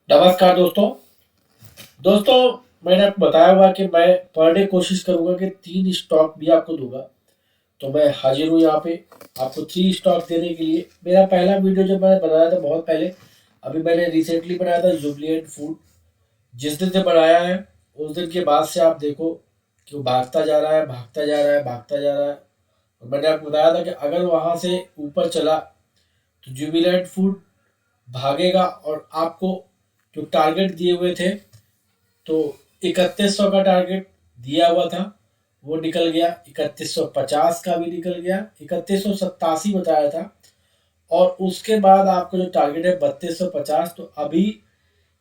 नमस्कार दोस्तों। दोस्तों, मैंने आपको बताया हुआ कि मैं पर डे कोशिश करूंगा कि 3 स्टॉक भी आपको दूंगा। तो मैं हाजिर हूँ यहाँ पे आपको 3 स्टॉक देने के लिए। मेरा पहला वीडियो जब मैंने बनाया था बहुत पहले, अभी मैंने रिसेंटली बनाया था जुबलिएंट फूड। जिस दिन से बनाया है उस दिन के बाद से आप देखो कि वो भागता जा रहा है, भागता जा रहा है, भागता जा रहा है। और मैंने आपको बताया था कि अगर वहां से ऊपर चला तो जुबिलेंट फूड भागेगा और आपको जो टारगेट दिए हुए थे, तो 3100 का टारगेट दिया हुआ था वो निकल गया, 3150 का भी निकल गया, 3187 बताया था। और उसके बाद आपको जो टारगेट है 3250, तो अभी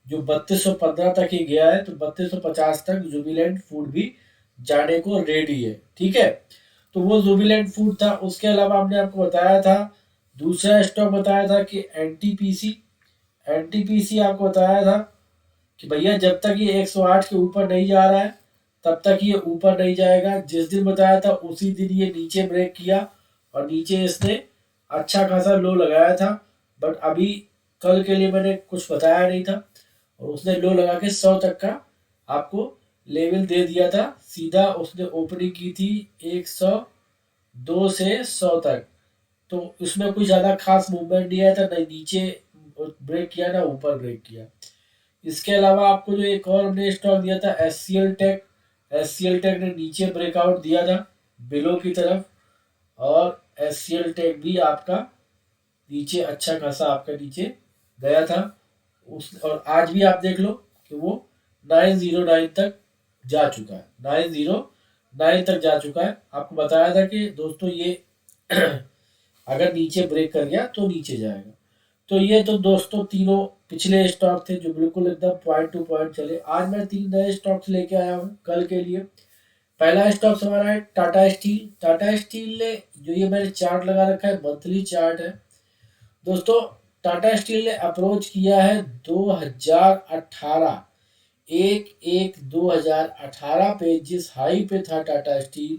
जो 3215 तक ही गया है, तो 3250 तक जुबिलेंट फूड भी जाने को रेडी है। ठीक है, तो वो जुबिलेंट फूड था। उसके अलावा हमने आपको बताया था, दूसरा स्टॉक बताया था कि एनटीपीसी। एनटीपीसी आपको बताया था कि भैया जब तक ये 108 के ऊपर नहीं जा रहा है तब तक ये ऊपर नहीं जाएगा। जिस दिन बताया था उसी दिन ये नीचे ब्रेक किया और नीचे इसने अच्छा खासा लो लगाया था। बट अभी कल के लिए मैंने कुछ बताया नहीं था और उसने लो लगा के 100 तक का आपको लेवल दे दिया था। सीधा उसने ओपनिंग की थी 102 से 100 तक। तो उसमें कोई ज़्यादा खास मूवमेंट नहीं आया था, नहीं नीचे ब्रेक किया ना ऊपर ब्रेक किया। इसके अलावा आपको जो एक और हमने स्टॉक दिया था S C L tech. S C L tech ने नीचे ब्रेकआउट दिया था बिलो की तरफ, और एस सी एल टेक भी आपका नीचे अच्छा खासा आपका नीचे गया था। उस और आज भी आप देख लो कि वो 909 तक जा चुका है, 909 तक जा चुका है। आपको बताया था कि दोस्तों ये अगर नीचे ब्रेक कर गया तो नीचे जाएगा। तो ये तो दोस्तों तीनों पिछले स्टॉक थे जो बिल्कुल एकदम पॉइंट टू पॉइंट चले। आज मैं 3 नए स्टॉक्स लेके आया हूँ कल के लिए। पहला स्टॉक हमारा है टाटा स्टील। टाटा स्टील ने जो ये मैंने चार्ट लगा रखा है, मंथली चार्ट है दोस्तों। टाटा स्टील ने अप्रोच किया है 2018, 1/1/2018 पे जिस हाई पे था टाटा स्टील,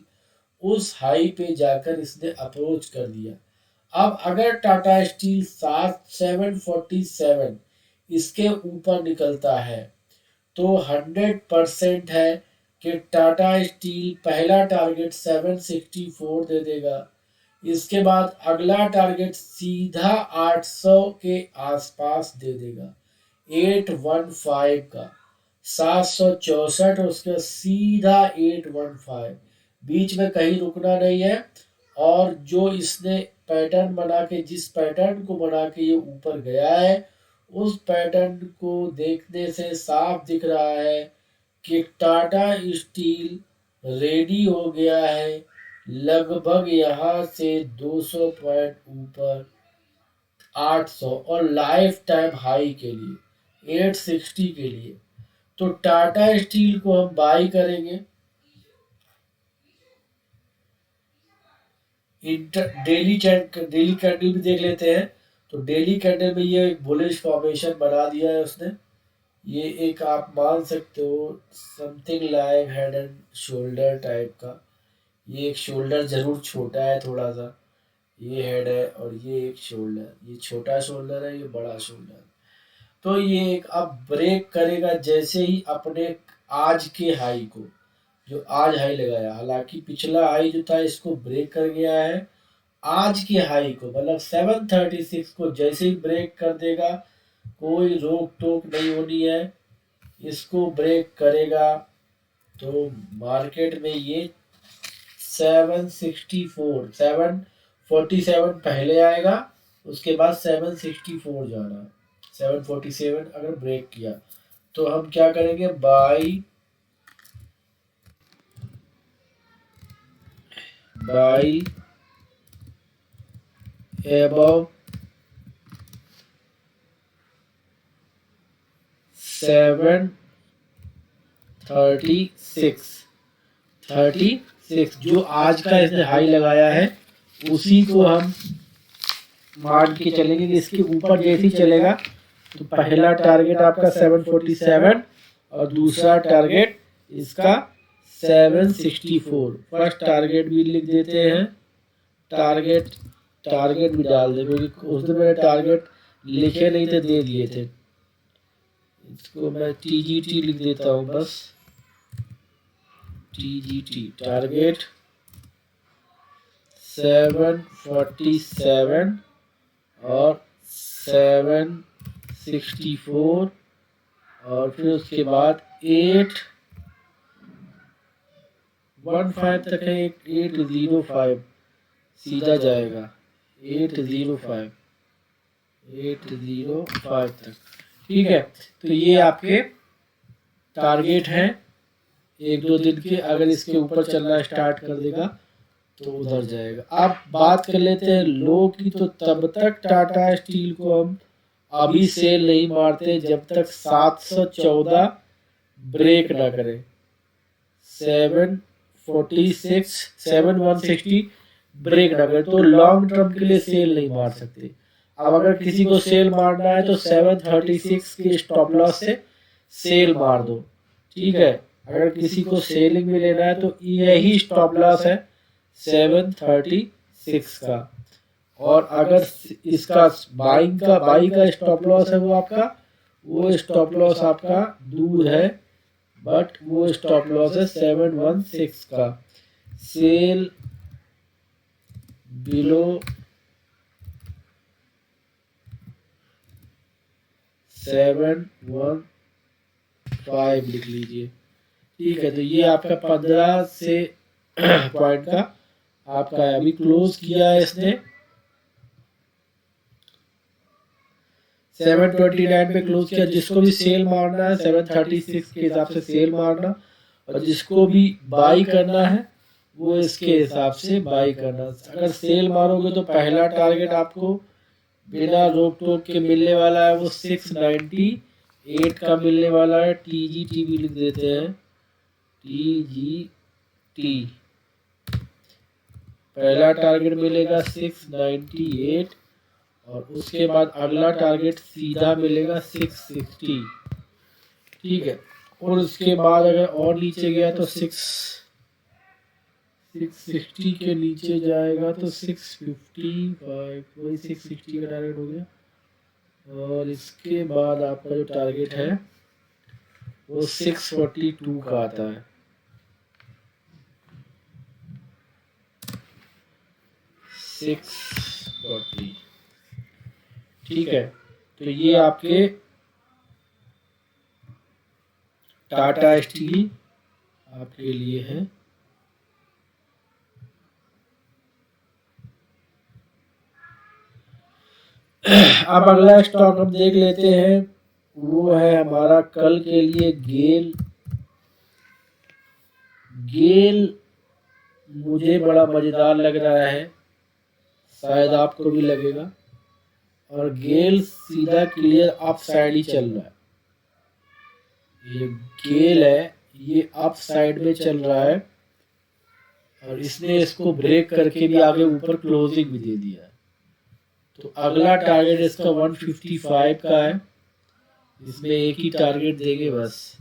उस हाई पे जाकर इसने अप्रोच कर दिया। अब अगर टाटा स्टील 747 इसके ऊपर निकलता है तो 100% है कि टाटा स्टील पहला टारगेट 764 दे देगा। इसके बाद अगला टारगेट सीधा 800 के आसपास दे देगा, 815 का। 764 उसके बाद सीधा 815, बीच में कहीं रुकना नहीं है। और जो इसने पैटर्न बना के, जिस पैटर्न को बना के ये ऊपर गया है, उस पैटर्न को देखने से साफ दिख रहा है कि टाटा स्टील रेडी हो गया है लगभग यहाँ से 200 पॉइंट ऊपर 800 और लाइफ टाइम हाई के लिए 860 के लिए। तो टाटा स्टील को हम बाई करेंगे। डेली कैंडल भी देख लेते हैं। तो डेली कैंडल में ये एक बुलिश फॉर्मेशन बना दिया है उसने। ये एक आप मान सकते हो something like head and shoulder type का। ये एक शोल्डर जरूर छोटा है थोड़ा सा, ये हेड है और ये एक शोल्डर, ये छोटा शोल्डर है, ये बड़ा शोल्डर है। तो ये एक अब ब्रेक करेगा जैसे ही अपने आज के हाई को, जो आज हाई लगाया, हालांकि पिछला हाई जो था इसको ब्रेक कर गया है। आज की हाई को मतलब 736 को जैसे ही ब्रेक कर देगा, कोई रोक टोक नहीं होनी है, इसको ब्रेक करेगा तो मार्केट में ये 764, 747 पहले आएगा, उसके बाद 764 जाना है। 747 अगर ब्रेक किया तो हम क्या करेंगे, बाई बाई above 736 जो आज का इसने हाई लगाया है उसी को हम मान के चलेंगे कि इसके ऊपर जैसे ही चलेगा तो पहला टारगेट आपका 747 और दूसरा टारगेट इसका 764। फर्स्ट टारगेट भी लिख देते हैं, टारगेट भी डाल दे, क्योंकि उस दिन मैंने टारगेट लिखे नहीं थे, दे दिए थे। इसको मैं TGT लिख देता हूँ बस, TGT टारगेट 747 और 764 और फिर उसके बाद 815 तक है, 805 सीधा जाएगा 805 तक। ठीक है, तो ये आपके टारगेट हैं 1-2 दिन के। अगर इसके ऊपर चलना स्टार्ट कर देगा तो उधर जाएगा। अब बात कर लेते हैं लो की। तो तब तक टाटा स्टील को हम अभी सेल नहीं मारते जब तक 714 ब्रेक ना करे। 746 7160 ब्रेक ना करे तो लॉन्ग टर्म के लिए सेल नहीं मार सकते। अब अगर किसी को सेल मारना है तो 736 के स्टॉप लॉस से सेल मार दो। ठीक है, अगर किसी को सेलिंग में लेना है तो यही स्टॉप लॉस है 736 का। और अगर इसका बाई का स्टॉप लॉस है वो स्टॉप लॉस आपका दूर है, बट वो स्टॉप लॉस है 716 का। सेल बिलो 715 लिख लीजिए। ठीक है, तो ये आपका 15 से पॉइंट का आपका अभी क्लोज किया है इसने 729 पे क्लोज किया। जिसको भी सेल मारना है 736 के हिसाब से सेल मारना, और जिसको भी बाई करना है वो इसके हिसाब से बाई करना। अगर सेल मारोगे तो पहला टारगेट आपको बिना रोक टोक के मिलने वाला है, वो 698 का मिलने वाला है। TGT भी लिख देते हैं, TGT पहला टारगेट मिलेगा 698 और उसके बाद अगला टारगेट सीधा मिलेगा 660। ठीक है, और उसके बाद अगर और नीचे गया तो 660 के नीचे जाएगा तो 655, वही 660 का टारगेट हो गया। और इसके बाद आपका जो टारगेट है वो 642 का आता है। 640। ठीक है, तो ये आपके टाटा स्टील आपके लिए है। अब अगला स्टॉक हम देख लेते हैं, वो है हमारा कल के लिए गेल। गेल मुझे बड़ा मजेदार लग रहा है, शायद आपको भी लगेगा। और गेल सीधा क्लियर अप साइड ही चल रहा है। ये गेल है, ये अप साइड में चल रहा है और इसने इसको ब्रेक करके भी आगे ऊपर क्लोजिंग भी दे दिया है। तो अगला टारगेट इसका 155 का है। इसमें एक ही टारगेट देंगे बस।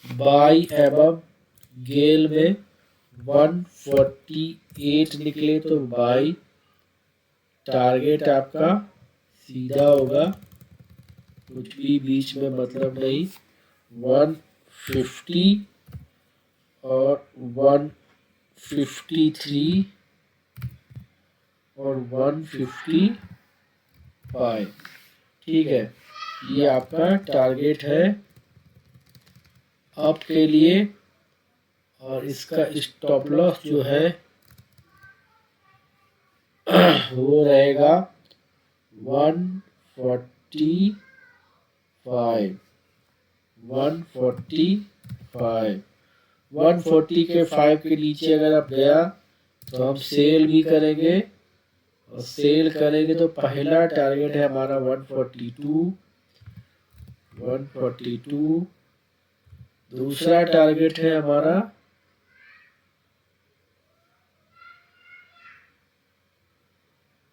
बाई एबव गेल में 148 निकले तो बाई टारगेट आपका सीधा होगा, कुछ भी बीच में मतलब नहीं। 150 और 153 और 155। ठीक है, ये आपका टारगेट है अप के लिए। और इसका स्टॉप लॉस जो है वो रहेगा 145। 140 के 5 के नीचे अगर आप गया तो हम सेल भी करेंगे, और सेल करेंगे तो पहला टारगेट है हमारा 142। दूसरा टारगेट है हमारा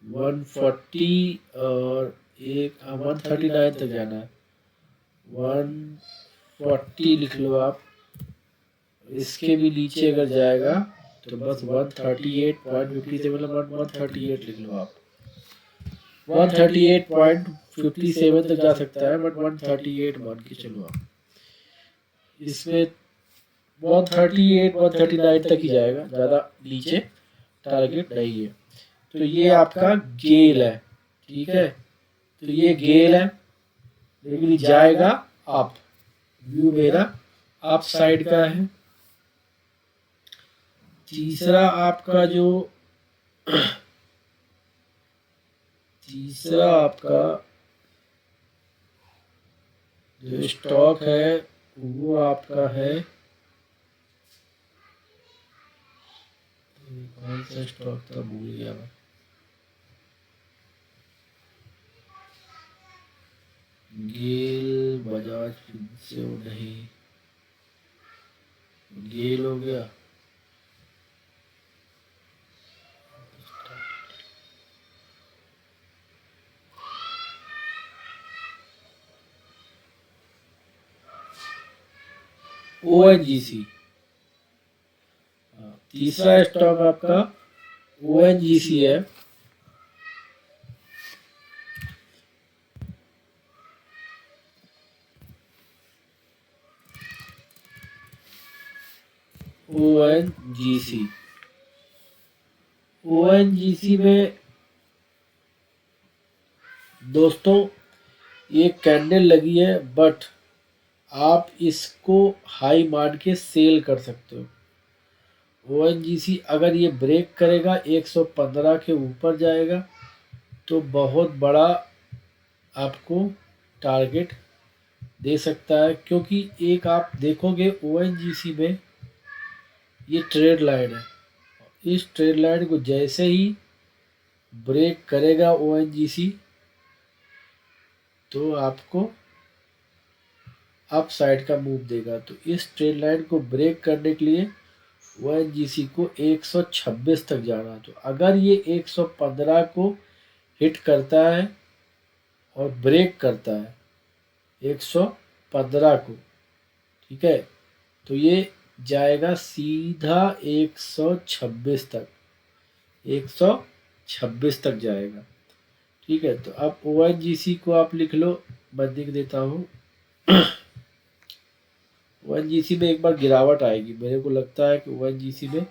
1 140 और एक 139 तक जाना है। 140 लिख लो आप। इसके भी नीचे अगर जाएगा तो बस 138.57 मतलब 138 लिख लो आप। 138.57 तक जा सकता है, बट 138 मान के चलो आप। इसमें 138 139 तक ही जाएगा, ज़्यादा नीचे टारगेट नहीं है। तो ये आपका गेल है, ठीक है। तो ये गेल है, लेकिन जाएगा अप। व्यू मेरा अप साइड का है। तीसरा आपका जो स्टॉक है वो आपका है, कौन सा स्टॉक था भूल गया मैं। गेल बजाज फिनसर्व नहीं, गेल हो गया। ONGC, तीसरा स्टॉक आपका ONGC है। ONGC में दोस्तों ये कैंडल लगी है, बट आप इसको हाई मान के सेल कर सकते हो। ONGC अगर ये ब्रेक करेगा 115 के ऊपर जाएगा तो बहुत बड़ा आपको टारगेट दे सकता है, क्योंकि एक आप देखोगे ONGC में ये ट्रेड लाइन है। इस ट्रेड लाइन को जैसे ही ब्रेक करेगा ONGC तो आपको अप साइड का मूव देगा। तो इस ट्रेड लाइन को ब्रेक करने के लिए ONGC को 126 तक जाना। तो अगर ये 115 को हिट करता है और ब्रेक करता है 115 को, ठीक है, तो ये जाएगा सीधा 126 तक, 126 तक जाएगा, ठीक है। तो अब ONGC को आप लिख लो, मैं लिख देता हूँ। ONGC में एक बार गिरावट आएगी, मेरे को लगता है कि ONGC में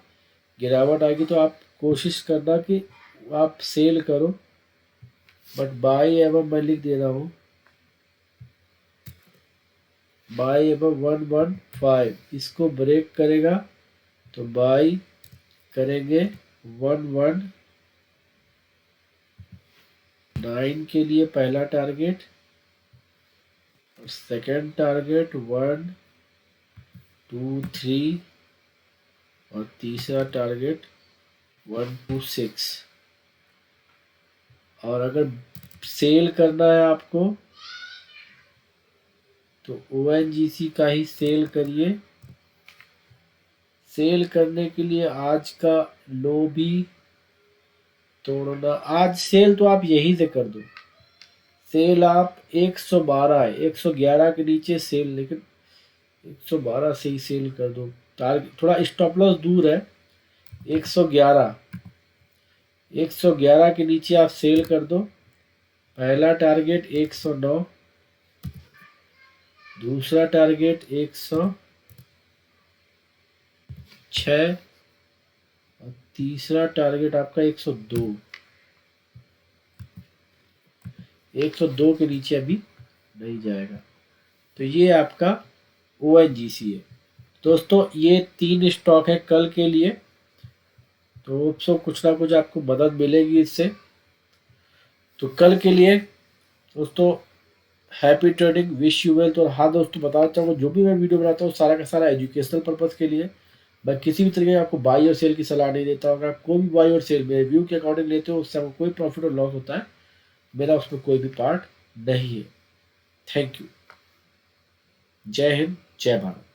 गिरावट आएगी, तो आप कोशिश करना कि आप सेल करो, बट बाय एवं मैं लिख दे रहा हूँ, बाय एवं 115 इसको ब्रेक करेगा तो बाय करेंगे 119 के लिए पहला टारगेट, और सेकेंड टारगेट 1 2 3 और तीसरा टारगेट 126। और अगर सेल करना है आपको तो ONGC का ही सेल करिए। सेल करने के लिए आज का लो भी तोड़ना, आज सेल तो आप यहीं से कर दो। सेल आप 112 है, 111 के नीचे सेल, लेकिन 112 से ही सेल कर दो। टारगेट थोड़ा स्टॉप लॉस दूर है, 111 के नीचे आप सेल कर दो। पहला टारगेट 109, दूसरा टारगेट 106 और तीसरा टारगेट आपका 102। 102 के नीचे अभी नहीं जाएगा। तो ये आपका ONGC है दोस्तों। ये 3 स्टॉक है कल के लिए, तो कुछ ना कुछ आपको मदद मिलेगी इससे। तो कल के लिए दोस्तों happy trading, wish you well. तो हाँ दोस्तों, बताना चाहूँगा जो भी मैं वीडियो बनाता हूँ सारा का सारा एजुकेशनल पर्पज़ के लिए। मैं किसी भी तरीके का आपको बाई और सेल की सलाह नहीं देता हूँ। अगर कोई भी बाई और सेल मेरे व्यू के अकॉर्डिंग लेते हो, उससे आपको कोई प्रॉफिट और लॉस होता है, मेरा उसमें कोई भी पार्ट नहीं है। Thank you. जय हिंद, जय भारत।